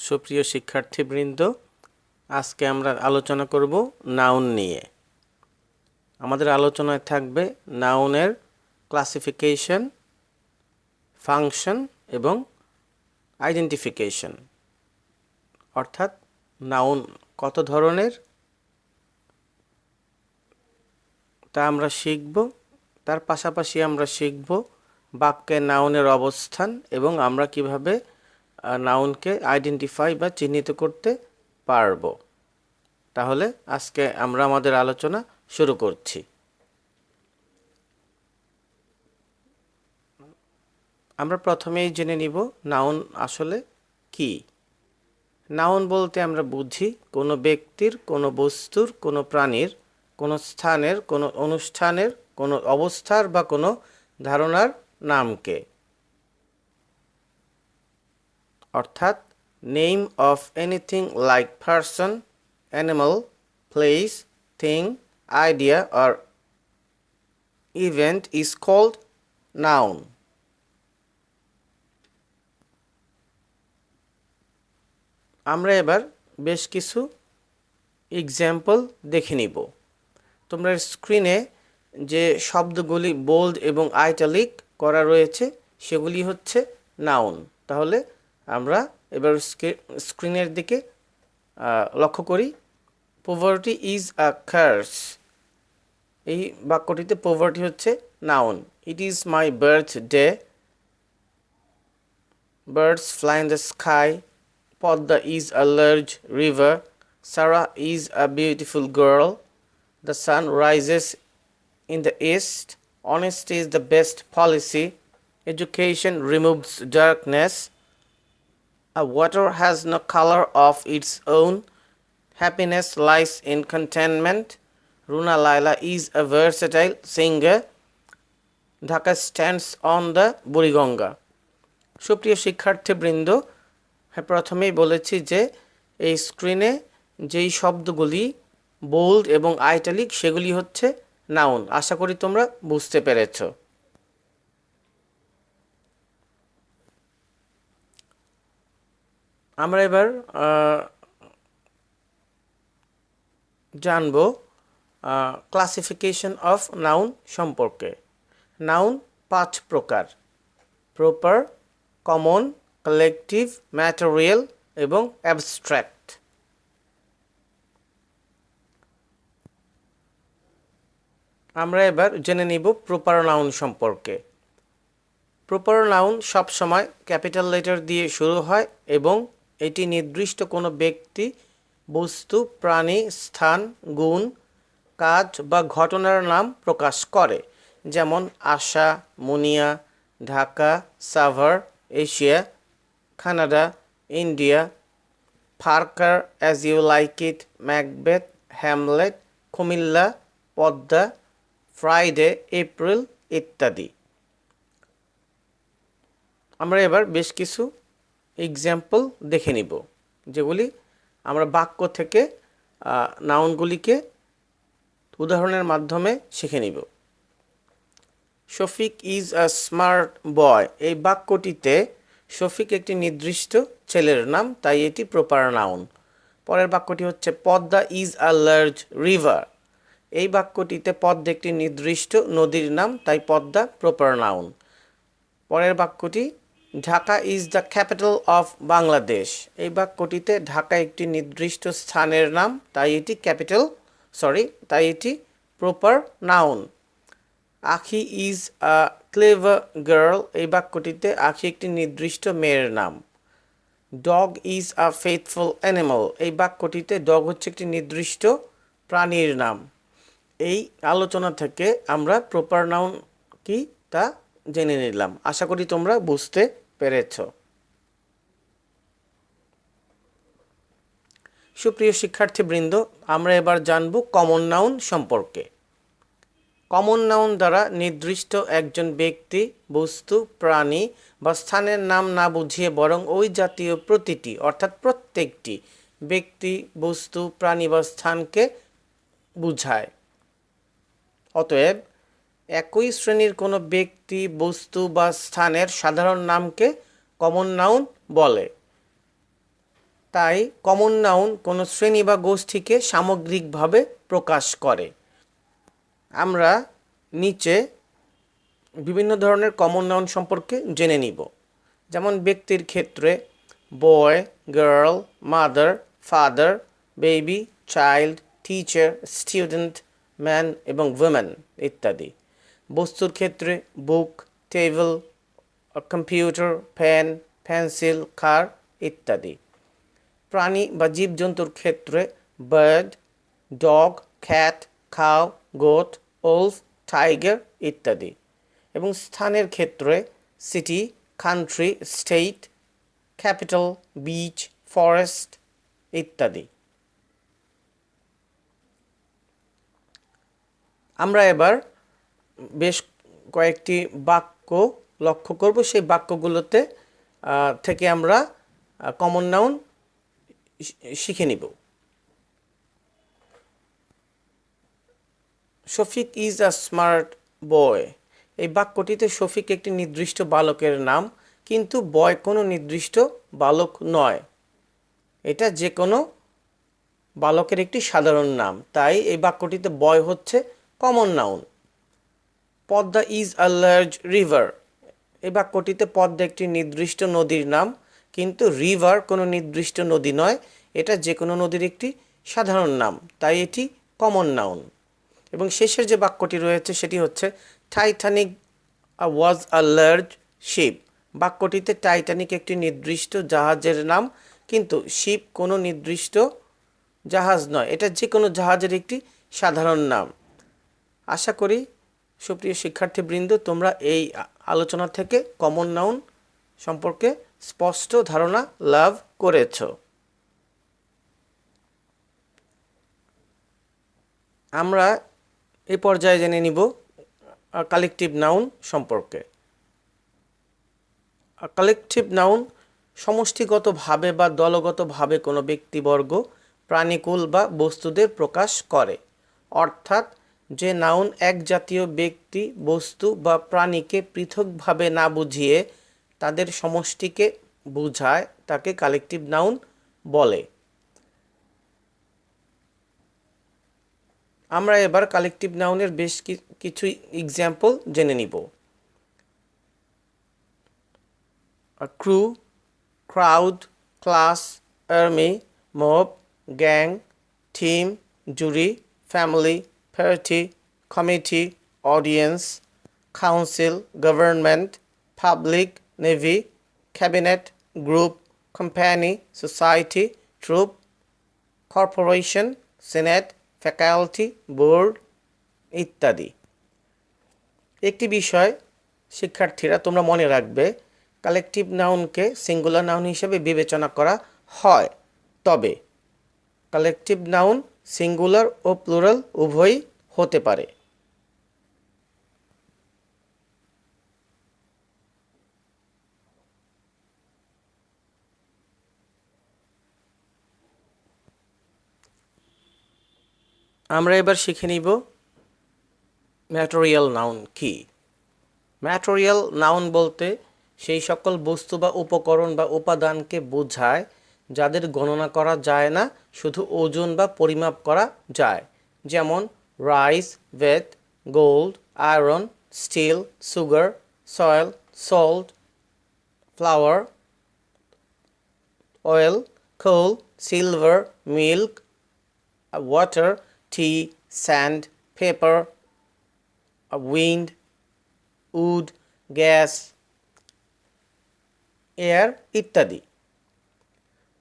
সুপ্রিয় শিক্ষার্থীবৃন্দ, আজকে আমরা আলোচনা করব নাউন নিয়ে। আমাদের আলোচনায় থাকবে নাউনের ক্লাসিফিকেশন, ফাংশন এবং আইডেন্টিফিকেশন, অর্থাৎ নাউন কত ধরনের তা আমরা শিখব। তার পাশাপাশি আমরা শিখব বাক্যে নাউনের অবস্থান এবং আমরা কিভাবে নাউনকে আইডেন্টিফাই বা চিহ্নিত করতে পারব। তাহলে আজকে আমরা আমাদের আলোচনা শুরু করছি। আমরা প্রথমেই জেনে নিব নাউন আসলে কি। নাউন বলতে আমরা বুঝি কোনো ব্যক্তির, কোনো বস্তুর, কোনো প্রাণীর, কোনো স্থানের, কোনো অনুষ্ঠানের, কোনো অবস্থার বা কোনো ধারণার নামকে, অর্থাৎ name of anything like person, animal, place, thing, idea or event is called noun. আমরা এবার বেশ কিছু এক্সাম্পল দেখে নিব। তোমরা স্ক্রিনে যে শব্দগুলি বোল্ড এবং আইটালিক করা রয়েছে সেগুলি হচ্ছে নাউন। তাহলে আমরা এবার স্ক্রিনের দিকে লক্ষ্য করি। পভার্টি ইজ আ কার্স, এই বাক্যটিতে পভার্টি হচ্ছে noun. It is my birthday, birds fly in the sky, Podda is a large river, Sarah is a beautiful girl, the sun rises in the east, honesty is the best policy, education removes darkness, a water has no color of its own, happiness lies in contentment, Runa Laila is a versatile singer, Dhaka stands on the Buriganga. সুপ্রিয় শিক্ষার্থীবৃন্দ, হ্যাঁ, প্রথমেই বলেছি যে এই স্ক্রিনে যেই শব্দগুলি বোল্ড এবং আইটালিক সেগুলি হচ্ছে নাউন। আশা করি তোমরা বুঝতে পেরেছ। আমরা এবার জানব ক্লাসিফিকেশন অফ নাউন সম্পর্কে। নাউন 5 প্রকার: প্রপার, কমন, কালেকটিভ, ম্যাটেরিয়াল এবং অ্যাবস্ট্রাক্ট। আমরা এবার জেনে নিব প্রপার নাউন সম্পর্কে। প্রপার নাউন সবসময় ক্যাপিটাল লেটার দিয়ে শুরু হয় এবং এটি নির্দিষ্ট কোনো ব্যক্তি, বস্তু, প্রাণী, স্থান, গুণ, কাজ বা ঘটনার নাম প্রকাশ করে, যেমন Asha, Muniya, Dhaka, Savar, Asia, Canada, India, Parker, as you like it, Macbeth, Hamlet, Comilla, Padma, Friday, April ইত্যাদি। আমরা এবার বেশ কিছু এক্সাম্পল দেখে নিব, যেগুলি আমরা বাক্য থেকে নাউনগুলিকে উদাহরণের মাধ্যমে শিখে নিব। Shafiq is a smart boy, এই বাক্যটিতে শফিক একটি নির্দিষ্ট ছেলের নাম, তাই এটি প্রপার নাউন। পরের বাক্যটি হচ্ছে Padma is a large river, এই বাক্যটিতে পদ্মা একটি নির্দিষ্ট নদীর নাম, তাই পদ্মা প্রপার নাউন। পরের বাক্যটি Dhaka is the capital of Bangladesh, এই বাক্যটিতে ঢাকা একটি নির্দিষ্ট স্থানের নাম, তাই এটি প্রপার নাউন। আখি ইজ আ ক্লেভার গার্ল, এই বাক্যটিতে আখি একটি নির্দিষ্ট মেয়ের নাম। Dog is a faithful animal, এই বাক্যটিতে ডগ হচ্ছে একটি নির্দিষ্ট প্রাণীর নাম। এই আলোচনা থেকে আমরা প্রপার নাউন কি তা জেনে নিলাম। আশা করি তোমরা বুঝতে পেরেছ। সুপ্রিয় শিক্ষার্থীবৃন্দ, আমরা এবার জানব কমন নাউন সম্পর্কে। কমন নাউন দ্বারা নির্দিষ্ট একজন ব্যক্তি, বস্তু, প্রাণী বা স্থানের নাম না বুঝিয়ে বরং ওই জাতীয় প্রতিটি অর্থাৎ প্রত্যেকটি ব্যক্তি, বস্তু, প্রাণী বা স্থানকে বুঝায়। অতএব একই শ্রেণীর কোনো ব্যক্তি, বস্তু বা স্থানের সাধারণ নামকে কমন নাউন বলে। তাই কমন নাউন কোনো শ্রেণী বা গোষ্ঠীকে সামগ্রিকভাবে প্রকাশ করে। আমরা নিচে বিভিন্ন ধরনের কমন নাউন সম্পর্কে জেনে নিব। যেমন ব্যক্তির ক্ষেত্রে boy, girl, mother, father, baby, child, teacher, student, man এবং উইমেন ইত্যাদি। বস্তুর ক্ষেত্রে book, table, computer, pen, pencil, car ইত্যাদি। প্রাণী বা জীবজন্তুর ক্ষেত্রে bird, dog, cat, cow, goat, wolf, tiger ইত্যাদি। এবং স্থানের ক্ষেত্রে city, country, state, capital, beach, forest ইত্যাদি। আমরা এবার বেশ কয়েকটি বাক্য লক্ষ্য করব। সেই বাক্যগুলোতে থেকে আমরা কমন নাউন শিখে নিব। Shafiq is a smart boy. এই বাক্যটিতে শফিক একটি নির্দিষ্ট বালকের নাম, কিন্তু বয় কোনো নির্দিষ্ট বালক নয়। এটা যে কোনো বালকের একটি সাধারণ নাম, তাই এই বাক্যটিতে বয় হচ্ছে common noun. Padma is a large river. এই বাক্যটিতে পদ্মা একটি নির্দিষ্ট নদীর নাম, কিন্তু রিভার কোনো নির্দিষ্ট নদী নয়, এটা যে কোনো নদীর একটি সাধারণ নাম, তাই এটি কমন নাউন। এবং শেষের যে বাক্যটি রয়েছে সেটি হচ্ছে Titanic was a large ship. বাক্যটিতে টাইটানিক একটি নির্দিষ্ট জাহাজের নাম, কিন্তু শিপ কোনো নির্দিষ্ট জাহাজ নয়, এটা যে কোনো জাহাজের একটি সাধারণ নাম। আশা করি সুপ্রিয় শিক্ষার্থীবৃন্দ, তোমরা এই আলোচনা থেকে কমন নাউন সম্পর্কে স্পষ্ট ধারণা লাভ করেছ। আমরা এই পর্যায়ে জেনে নিব কালেকটিভ নাউন সম্পর্কে। কালেকটিভ নাউন সমষ্টিগতভাবে বা দলগতভাবে কোনো ব্যক্তিবর্গ, প্রাণীকুল বা বস্তুদের প্রকাশ করে। অর্থাৎ যে নাউন এক জাতীয় ব্যক্তি, বস্তু বা প্রাণীকে পৃথকভাবে না বুঝিয়ে তাদের সমষ্টিকে বোঝায় তাকে কালেকটিভ নাউন বলে। আমরা এবার কালেকটিভ নাউনের বেশ কিছু এক্সাম্পল জেনে নিব। Crew, crowd, class, army, mob, gang, team, jury, family, party, committee, audience, council, government, public, navy, cabinet, group, company, society, troop, corporation, senate, faculty, board ইত্যাদি। একটি বিষয় শিক্ষার্থীরা তোমরা মনে রাখবে, কালেকটিভ নাউনকে সিঙ্গুলার নাউন হিসেবে বিবেচনা করা হয়, তবে কালেকটিভ নাউন সিঙ্গুলার ও প্লুরাল উভয়ই হতে পারে। আমরা এবার শিখে নিব ম্যাটেরিয়াল নাউন কি। ম্যাটেরিয়াল নাউন বলতে সেই সকল বস্তু বা উপকরণ বা উপাদানকে বোঝায় যাদের গণনা করা যায় না, শুধু ওজন বা পরিমাপ করা যায়। যেমন rice, wheat, gold, iron, steel, sugar, soil, salt, flour, oil, coal, silver, milk, water, tea, sand, paper, wind, wood, gas, air ইত্যাদি।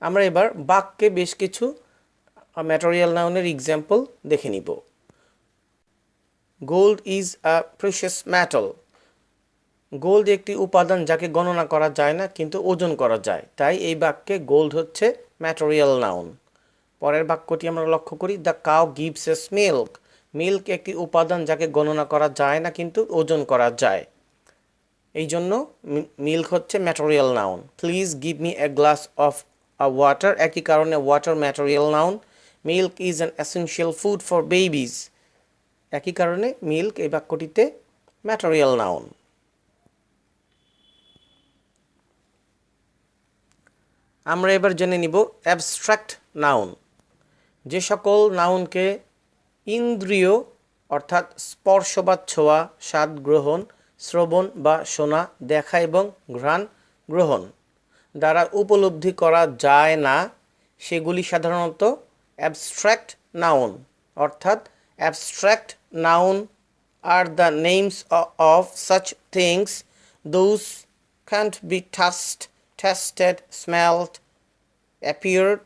আমরা এবার বাক্যে বেশ কিছু ম্যাটেরিয়াল নাউনের এক্সাম্পল দেখে নিব। Gold is a precious metal. Gold একটি উপাদান যাকে গণনা করা যায় না কিন্তু ওজন করা যায়, তাই এই বাক্যে গোল্ড হচ্ছে ম্যাটেরিয়াল নাউন। পরের বাক্যটি আমরা লক্ষ্য করি, the cow gives us milk. Milk একটি উপাদান যাকে গণনা করা যায় না কিন্তু ওজন করা যায়, এই জন্য মিল্ক হচ্ছে material noun. Please give me a glass of water, একই কারণে water material noun. Milk is an essential food for babies, একই কারণে মিল্ক এই বাক্যটিতে ম্যাটেরিয়াল নাউন। আমরা এবার জেনে নিব অ্যাবস্ট্রাক্ট নাউন। যে সকল নাউনকে ইন্দ্রিয় অর্থাৎ স্পর্শ বা ছোঁয়া, স্বাদ গ্রহণ, শ্রবণ বা শোনা, দেখা এবং ঘ্রাণ গ্রহণ দ্বারা উপলব্ধি করা যায় না, সেগুলি সাধারণত অ্যাবস্ট্রাক্ট নাউন। অর্থাৎ abstract noun are the names of such things those can't be touched, tasted, smelled, appeared,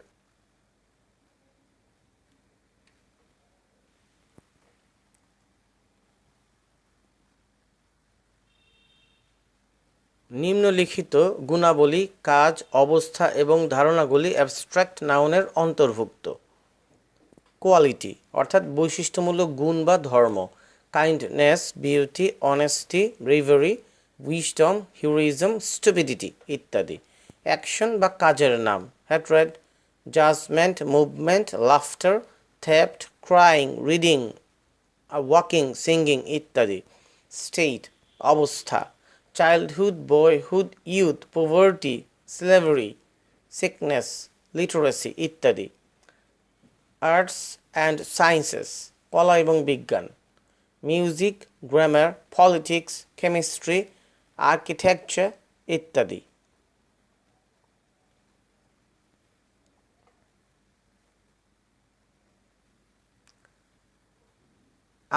নিম্নলিখিত গুণাবলী, কাজ, অবস্থা এবং ধারণাগুলি অ্যাবস্ট্রাক্ট নাউনের অন্তর্ভুক্ত। কোয়ালিটি অর্থাৎ বৈশিষ্ট্যমূলক গুণ বা ধর্ম, kindness, beauty, honesty, bravery, wisdom, heroism, stupidity ইত্যাদি। অ্যাকশন বা কাজের নাম, hatred, judgement, movement, laughter, theft, crying, reading, walking, singing ইত্যাদি। স্টেট অবস্থা, childhood, boyhood, youth, poverty, slavery, sickness, literacy ইত্যাদি। আর্টস অ্যান্ড সায়েন্সেস কলা এবং বিজ্ঞান, music, grammar, politics, chemistry, architecture ইত্যাদি।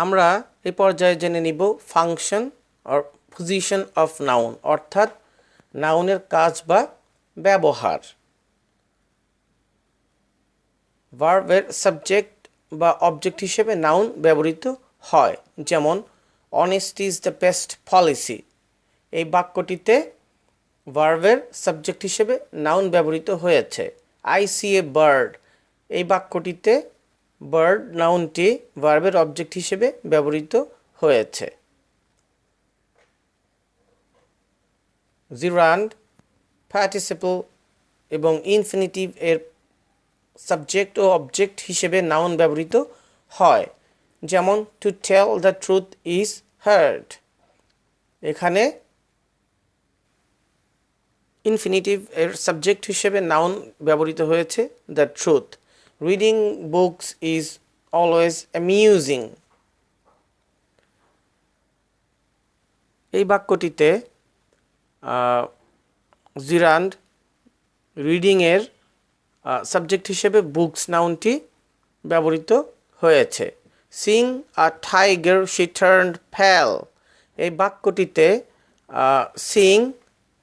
আমরা এই পর্যায়ে জেনে নিব function or position of noun অর্থাৎ নাউনের কাজ বা ব্যবহার। ভার্বের সাবজেক্ট বা অবজেক্ট হিসেবে নাউন ব্যবহৃত হয়, যেমন honesty is the best policy. এই বাক্যটিতে ভার্বের সাবজেক্ট হিসেবে নাউন ব্যবহৃত হয়েছে। আই সি এ বার্ড, এই বাক্যটিতে বার্ড নাউনটি ভার্বের অবজেক্ট হিসেবে ব্যবহৃত হয়েছে। জিরান্ড পার্টিসিপল এবং ইনফিনিটিভ এর সাবজেক্ট ও অবজেক্ট হিসেবে নাউন ব্যবহৃত হয়, যেমন to tell the truth is hard. এখানে ইনফিনিটিভ এর সাবজেক্ট হিসেবে নাউন ব্যবহৃত হয়েছে the truth. Reading books is always amusing. এই বাক্যটিতে জিরান্ড রিডিংয়ের সাবজেক্ট হিসেবে বুকস নাউনটি ব্যবহৃত হয়েছে। Singh a tiger she turned পেল, এই বাক্যটিতে সিং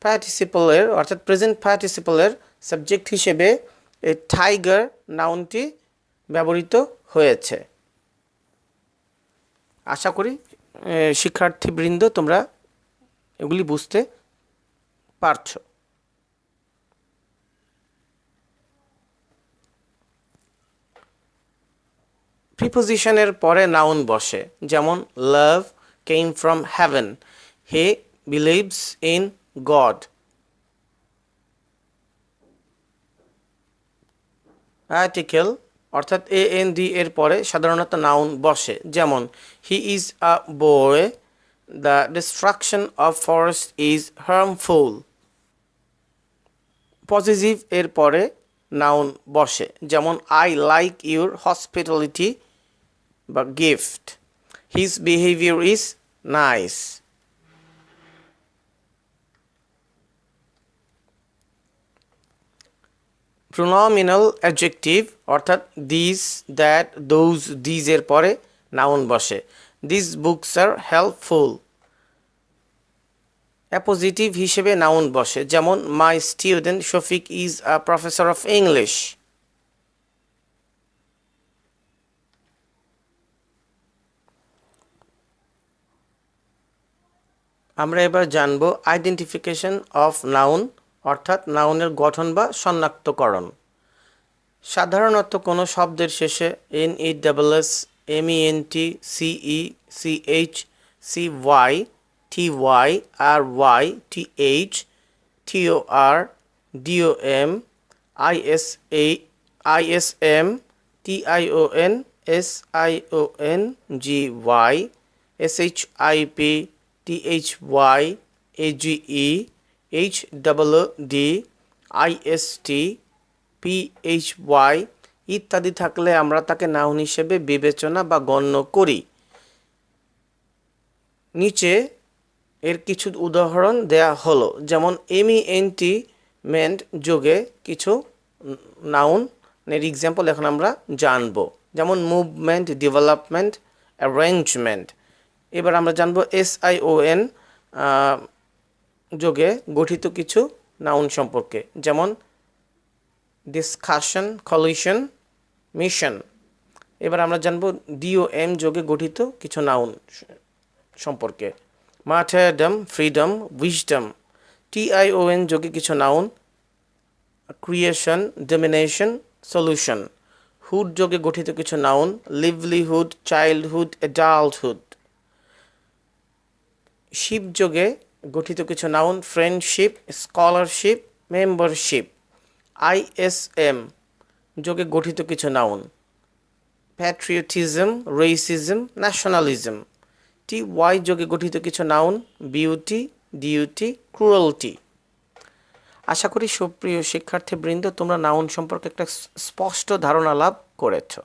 পার্টিসিপলের অর্থাৎ প্রেজেন্ট পার্টিসিপলের সাবজেক্ট হিসেবে এই টাইগার নাউনটি ব্যবহৃত হয়েছে। আশা করি শিক্ষার্থীবৃন্দ তোমরা এগুলি বুঝতে পারছো। প্রিপোজিশনের পরে নাউন বসে, যেমন love came from heaven, he believes in God. Article অর্থাৎ AND এর পরে সাধারণত নাউন বসে, যেমন he is a boy, the destruction of forest is harmful. Positive এর পরে নাউন বসে, যেমন আই লাইক ইউর হসপিটালিটি বা gift, his behaviour is nice. Pronominal adjective অর্থাৎ দিস, দ্যাট, দোজ, দিজ এর পরে নাউন বসে, this books are helpful. Appositive হিসেবে নাউন বসে, যেমন my student Shafiq is a professor of English. আমরা এবার জানব আইডেন্টিফিকেশন অফ নাউন অর্থাৎ নাউনের গঠন বা শনাক্তকরণ। সাধারণত কোনো শব্দের শেষে NESS, MENT, CE, CH, CY, TY, RY, TH, TOR, DOM, ISA, ISM, TION, SION, GY, SHIP, THY, AGE, HOOD, I S T, P H Y ইত্যাদি থাকলে আমরা তাকে নাউন হিসেবে বিবেচনা বা গণ্য করি। নিচে এর কিছু উদাহরণ দেয়া হলো, যেমন এমিএনটিমেন্ট যোগে কিছু নাউনের এক্সাম্পল এখন আমরা জানব, যেমন মুভমেন্ট, ডেভেলপমেন্ট, অ্যারেঞ্জমেন্ট। এবার আমরা জানব এসআইওএন যোগে গঠিত কিছু নাউন সম্পর্কে, যেমন ডিসকাশন, কলিশন, মিশন। এবার আমরা জানব ডিওএম যোগে গঠিত কিছু নাউন সম্পর্কে, মার্টারডম, ফ্রিডম, উইজডম। টিআইওএন যোগে কিছু noun, creation, domination, solution. Hood যোগে গঠিত কিছু noun, livelihood, childhood, adulthood. Ship যোগে গঠিত কিছু noun, friendship, scholarship, membership. I S M যোগে গঠিত কিছু noun, patriotism, racism, nationalism. T Y যোগে গঠিত কিছু নাউন, বিউটি, ডিউটি, ক্রুয়েলটি। আশা করি সুপ্রিয় শিক্ষার্থীবৃন্দ তোমরা নাউন সম্পর্কে একটা স্পষ্ট ধারণা লাভ করেছো।